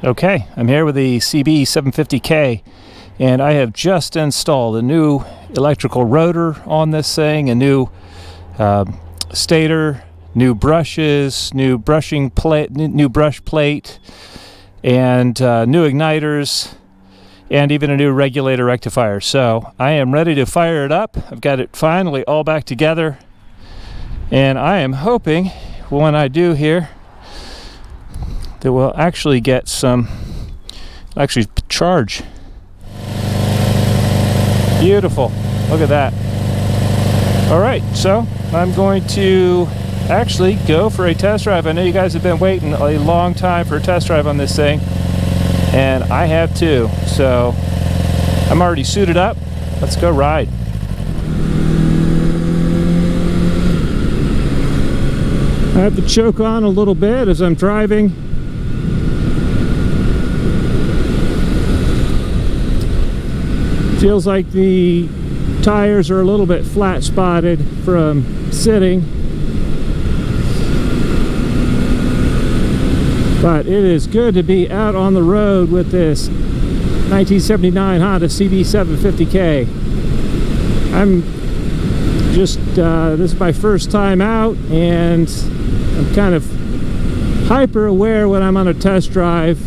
Okay, I'm here with the CB750K, and I have just installed a new electrical rotor on this thing, a new stator, new brushes, new brushing plate, new brush plate, and new igniters, and even a new regulator rectifier. So I am ready to fire it up. I've got it finally all back together, and I am hoping when I do here that we'll actually get some charge. Beautiful, look at that. All right, so I'm going to actually go for a test drive. I know you guys have been waiting a long time for a test drive on this thing, and I have too. So I'm already suited up. Let's go ride. I have to choke on a little bit as I'm driving. Feels like the tires are a little bit flat spotted from sitting, but it is good to be out on the road with this 1979 Honda CB750K. I'm just this is my first time out, and I'm kind of hyper aware when I'm on a test drive.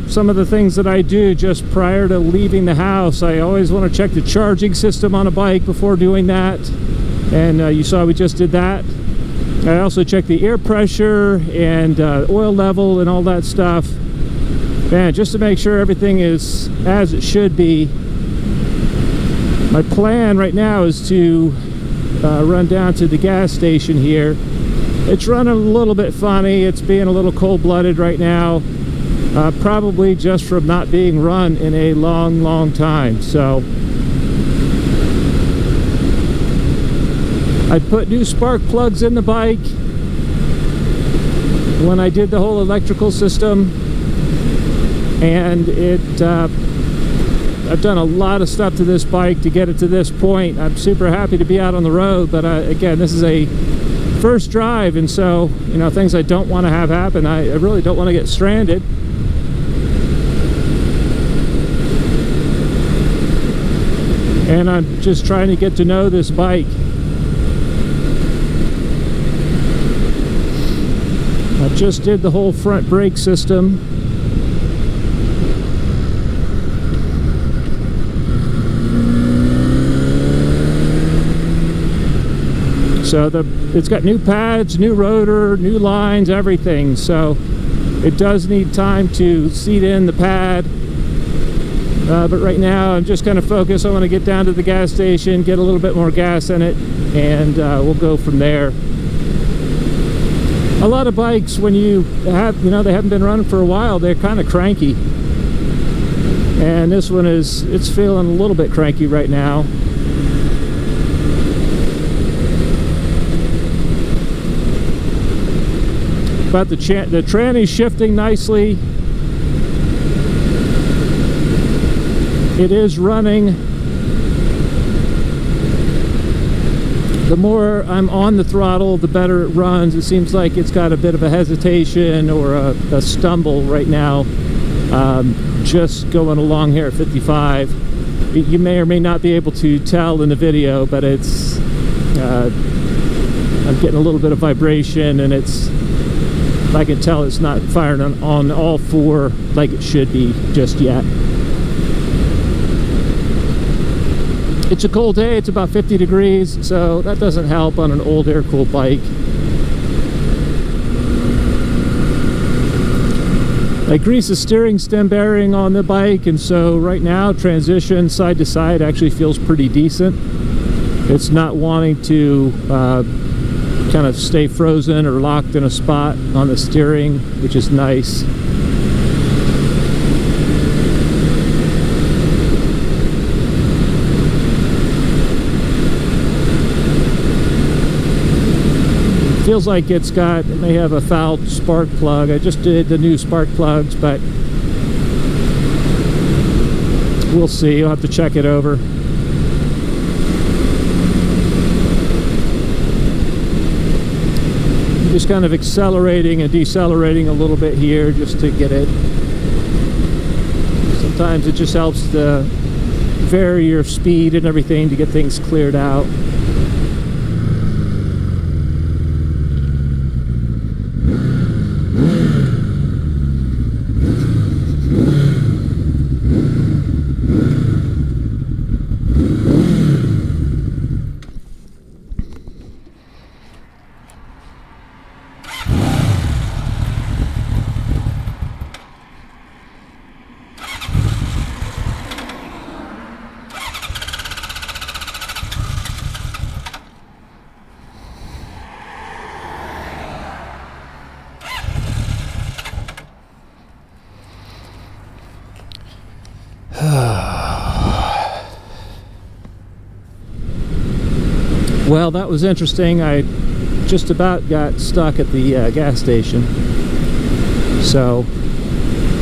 Some of the things that I do just prior to leaving the house, I always want to check the charging system on a bike before doing that, and you saw we just did that. I also check the air pressure and oil level and all that stuff, and just to make sure everything is as it should be. My plan right now is to run down to the gas station here. It's running a little bit funny. It's being a little cold-blooded right now. Probably just from not being run in a long time. So I put new spark plugs in the bike when I did the whole electrical system, and I've done a lot of stuff to this bike to get it to this point. I'm super happy to be out on the road, but again, this is a first drive, and so, you know, things I don't want to have happen. I really don't want to get stranded. And I'm just trying to get to know this bike. I just did the whole front brake system. So it's got new pads, new rotor, new lines, everything. So it does need time to seat in the pad. But right now I'm just kind of focused. I want to get down to the gas station, get a little bit more gas in it, and we'll go from there. A lot of bikes, when they haven't been running for a while, they're kind of cranky. And this one it's feeling a little bit cranky right now. But the tranny's shifting nicely. It is running. The more I'm on the throttle, the better it runs. It seems like it's got a bit of a hesitation or a stumble right now. Just going along here at 55. You may or may not be able to tell in the video, but it's I'm getting a little bit of vibration, and I can tell it's not firing on all four like it should be just yet. It's a cold day. It's about 50 degrees, so that doesn't help on an old air-cooled bike. I greased the steering stem bearing on the bike, and so right now transition side to side actually feels pretty decent. It's not wanting to kind of stay frozen or locked in a spot on the steering, which is nice. Feels like it may have a fouled spark plug. I just did the new spark plugs, but we'll see. You'll have to check it over. Just kind of accelerating and decelerating a little bit here just to get it sometimes it just helps to vary your speed and everything to get things cleared out. Well, that was interesting. I just about got stuck at the gas station. So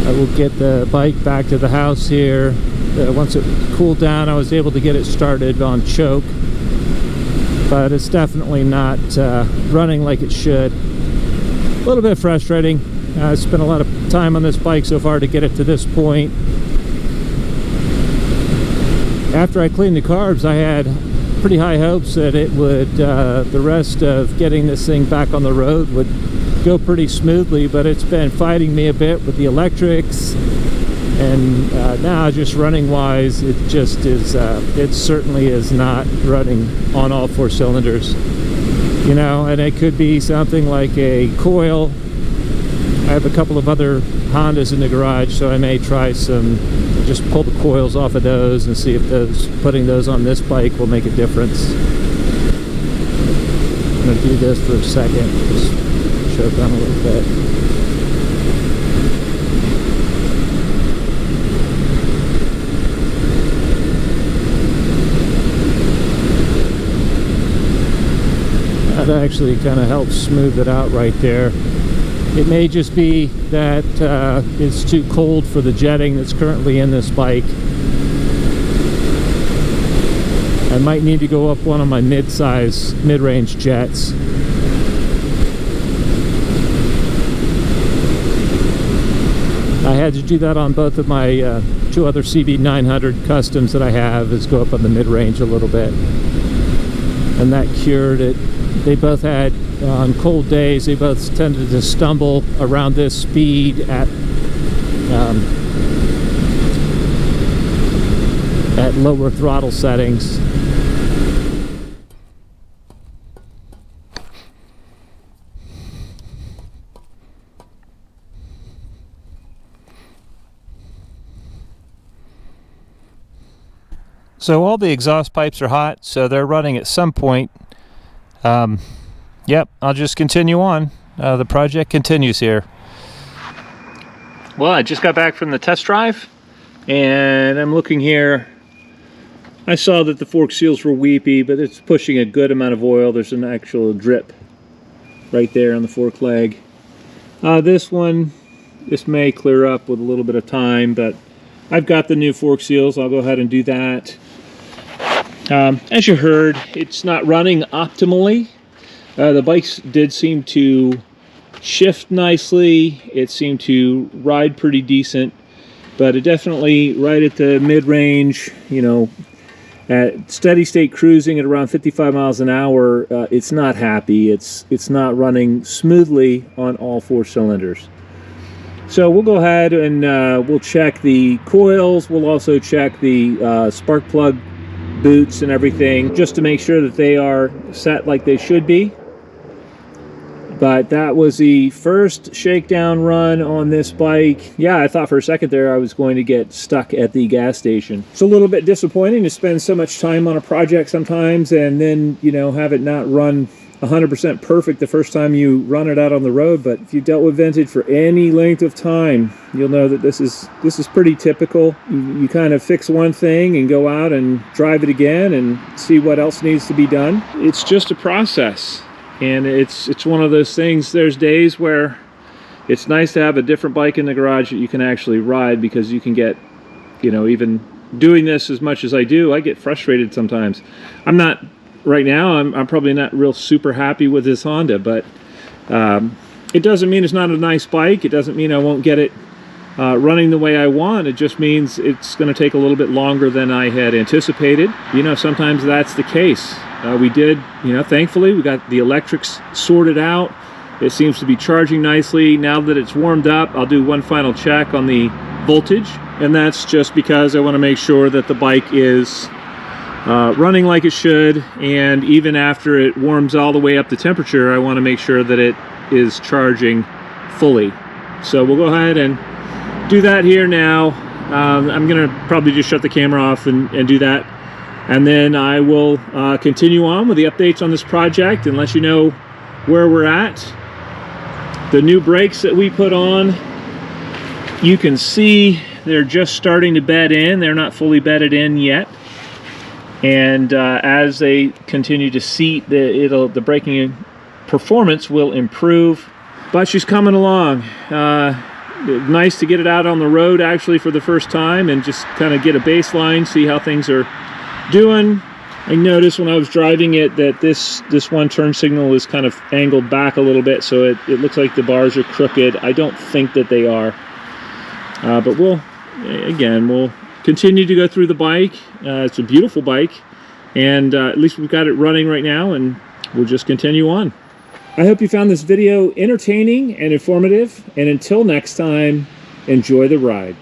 I will get the bike back to the house here. Once it cooled down, I was able to get it started on choke. But it's definitely not running like it should. A little bit frustrating. I spent a lot of time on this bike so far to get it to this point. After I cleaned the carbs, I had pretty high hopes that it would, the rest of getting this thing back on the road would go pretty smoothly, but it's been fighting me a bit with the electrics, and now just running wise, it just is, it certainly is not running on all 4 cylinders, you know. And it could be something like a coil. I have a couple of other Hondas in the garage, so I may try some, just pull the coils off of those and see if putting those on this bike will make a difference. I'm going to do this for a second, just choke on a little bit. That actually kind of helps smooth it out right there. It may just be that it's too cold for the jetting that's currently in this bike. I might need to go up one of my mid-range jets. I had to do that on both of my 2 other CB900 customs that I have, is go up on the mid-range a little bit. And that cured it. They both had, on cold days, they both tended to stumble around this speed at lower throttle settings. So all the exhaust pipes are hot, so they're running at some point. Yep, I'll just continue on. The project continues here. Well, I just got back from the test drive, and I'm looking here. I saw that the fork seals were weepy, but it's pushing a good amount of oil. There's an actual drip right there on the fork leg. This may clear up with a little bit of time, but I've got the new fork seals. I'll go ahead and do that. As you heard, it's not running optimally. The bikes did seem to shift nicely. It seemed to ride pretty decent, but it definitely, right at the mid-range, you know, at steady state cruising at around 55 miles an hour, it's not happy. It's not running smoothly on all 4 cylinders. So we'll go ahead and we'll check the coils. We'll also check the spark plug boots and everything, just to make sure that they are set like they should be. But that was the first shakedown run on this bike. Yeah, I thought for a second there I was going to get stuck at the gas station. It's a little bit disappointing to spend so much time on a project sometimes and then, you know, have it not run 100% perfect the first time you run it out on the road. But if you dealt with vintage for any length of time, you'll know that this is pretty typical. You kind of fix one thing and go out and drive it again and see what else needs to be done. It's just a process, and it's one of those things. There's days where it's nice to have a different bike in the garage that you can actually ride, because you can get, you know, even doing this as much as I do, I get frustrated sometimes. Right now, I'm probably not real super happy with this Honda, but it doesn't mean it's not a nice bike. It doesn't mean I won't get it running the way I want. It just means it's going to take a little bit longer than I had anticipated. You know, sometimes that's the case. We did, you know, thankfully we got the electrics sorted out. It seems to be charging nicely. Now that it's warmed up, I'll do one final check on the voltage, and that's just because I want to make sure that the bike is running like it should, and even after it warms all the way up to temperature, I want to make sure that it is charging fully. So we'll go ahead and do that here now. I'm gonna probably just shut the camera off and do that, and then I will continue on with the updates on this project and let you know where we're at. The new brakes that we put on, you can see they're just starting to bed in. They're not fully bedded in yet, and as they continue to seat, the braking performance will improve. But she's coming along. Nice to get it out on the road actually for the first time and just kind of get a baseline, see how things are doing. I noticed when I was driving it that this one turn signal is kind of angled back a little bit, so it looks like the bars are crooked. I don't think that they are, but we'll continue to go through the bike. It's a beautiful bike, and at least we've got it running right now, and we'll just continue on. I hope you found this video entertaining and informative, and until next time, enjoy the ride.